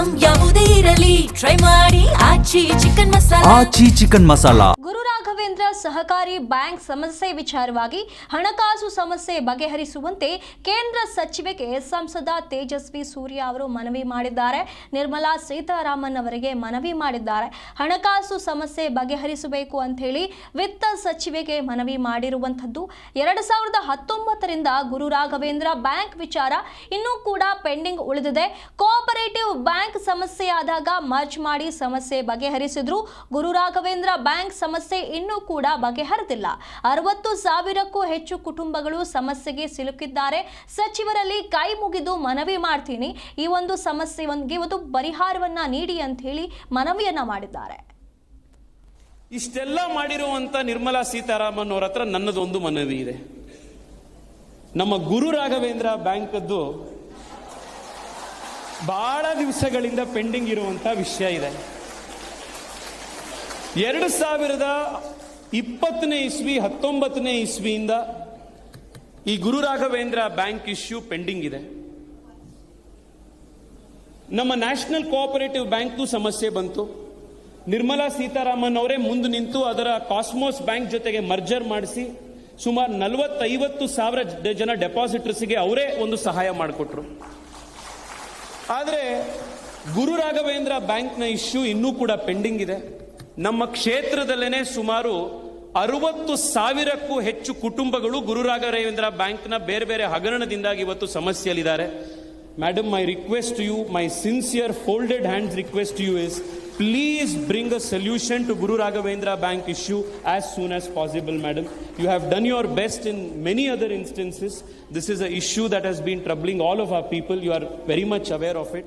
Item ಯಾವುದೇ ಇರಲಿ try ಮಾಡಿ ಆಚಿ ಚಿಕನ್ ಮಸಾಲಾ. ಆಚಿ ಚಿಕನ್ ಮಸಾಲಾ. ಗುರು ರಾಘವೇಂದ್ರ ಸಹಕಾರಿ ಬ್ಯಾಂಕ್ ಸಮಸ್ಯೆ ವಿಚಾರವಾಗಿ ಹಣಕಾಸು ಸಮಸ್ಯೆ ಬಗೆಹರಿಸುವಂತೆ ಕೇಂದ್ರ ಸಚಿವೆಗೆ ಸಂಸದ ತೇಜಸ್ವಿ ಸೂರ್ಯ ಅವರು ಮನವಿ ಮಾಡಿದ್ದಾರೆ. ನಿರ್ಮಲಾ ಸೀತಾರಾಮನ್ ಅವರಿಗೆ ಮನವಿ ಮಾಡಿದ್ದಾರೆ. ಹಣಕಾಸು ಸಮಸ್ಯೆ ಬಗೆಹರಿಸಬೇಕು ಅಂತ ಹೇಳಿ ವಿತ್ತ ಸಚಿವೆಗೆ ಮನವಿ ಮಾಡಿರುವಂತದ್ದು. 2019ರಿಂದ ಗುರು ರಾಘವೇಂದ್ರ ಬ್ಯಾಂಕ್ ವಿಚಾರ ಇನ್ನೂ ಕೂಡ ಪೆಂಡಿಂಗ್ ಉಳಿದಿದೆ. ಕೋಆಪರೇಟಿವ್ ಬ್ಯಾಂಕ್ ಸಮಸ್ಯೆ ಆದಾಗ ಮರ್ಜ್ ಮಾಡಿ ಸಮಸ್ಯೆ ಬಗೆಹರಿಸಿದ್ರು. ಗುರು ರಾಘವೇಂದ್ರ ಬ್ಯಾಂಕ್ ಸಮಸ್ಯೆ ಇನ್ನೂ ಕೂಡ ಬಗೆಹರಿದಿಲ್ಲ. 60,000ಕ್ಕೂ ಹೆಚ್ಚು ಕುಟುಂಬಗಳು ಸಮಸ್ಯೆಗೆ ಸಿಲುಕಿದ್ದಾರೆ. ಸಚಿವರಲ್ಲಿ ಕೈ ಮುಗಿದು ಮನವಿ ಮಾಡ್ತೀನಿ, ಈ ಒಂದು ಸಮಸ್ಯೆಗೆ ಒಂದು ಪರಿಹಾರವನ್ನ ನೀಡಿ ಅಂತ ಹೇಳಿ ಮನವಿಯನ್ನ ಮಾಡಿದ್ದಾರೆ. ಇಷ್ಟೆಲ್ಲ ಮಾಡಿರುವಂತ ನಿರ್ಮಲಾ ಸೀತಾರಾಮನ್ ಅವರ ಹತ್ರ ನನ್ನದೊಂದು ಮನವಿ ಇದೆ. ನಮ್ಮ ಗುರು ರಾಘವೇಂದ್ರ ಬ್ಯಾಂಕದ್ದು ಬಹಳ ದಿವಸಗಳಿಂದ ಪೆಂಡಿಂಗ್ ಇರುವಂತ ವಿಷಯ ಇದೆ. 2020ನೇ ಇಸ್ವಿ 19ನೇ ಇಸ್ವಿಯಿಂದ ಈ Guru Raghavendra bank issue pending ಇದೆ. ನಮ್ಮ ನ್ಯಾಷನಲ್ ಕೋಆಪರೇಟಿವ್ ಬ್ಯಾಂಕ್ಗೂ ಸಮಸ್ಯೆ ಬಂತು. ನಿರ್ಮಲಾ ಸೀತಾರಾಮನ್ ಅವರೇ ಮುಂದೆ ನಿಂತು ಅದರ ಕಾಸ್ಮೋಸ್ ಬ್ಯಾಂಕ್ ಜೊತೆಗೆ ಮರ್ಜರ್ ಮಾಡಿಸಿ ಸುಮಾರು 40-50 ಜನ ಡೆಪಾಸಿಟರ್ಸ್ಗೆ ಅವರೇ ಒಂದು ಸಹಾಯ ಮಾಡಿಕೊಟ್ರು. ಆದರೆ ಗುರು ರಾಘವೇಂದ್ರ ಬ್ಯಾಂಕ್ನ ಇಶ್ಯೂ ಇನ್ನೂ ಕೂಡ ಪೆಂಡಿಂಗ್ ಇದೆ. ನಮ್ಮ ಕ್ಷೇತ್ರದಲ್ಲೇನೆ ಸುಮಾರು 60,000ಕ್ಕೂ ಹೆಚ್ಚು ಕುಟುಂಬಗಳು ಗುರು ರಾಘವೇಂದ್ರ ಬ್ಯಾಂಕ್ನ ಬೇರೆ ಬೇರೆ ಹಗರಣದಿಂದಾಗಿ ಇವತ್ತು ಸಮಸ್ಯೆಯಲ್ಲಿದ್ದಾರೆ. Madam, my request to you, my sincere folded hands request to you is, please bring a solution to Guru Raghavendra Bank issue as soon as possible, madam. You have done your best in many other instances. This is an issue that has been troubling all of our people. You are very much aware of it.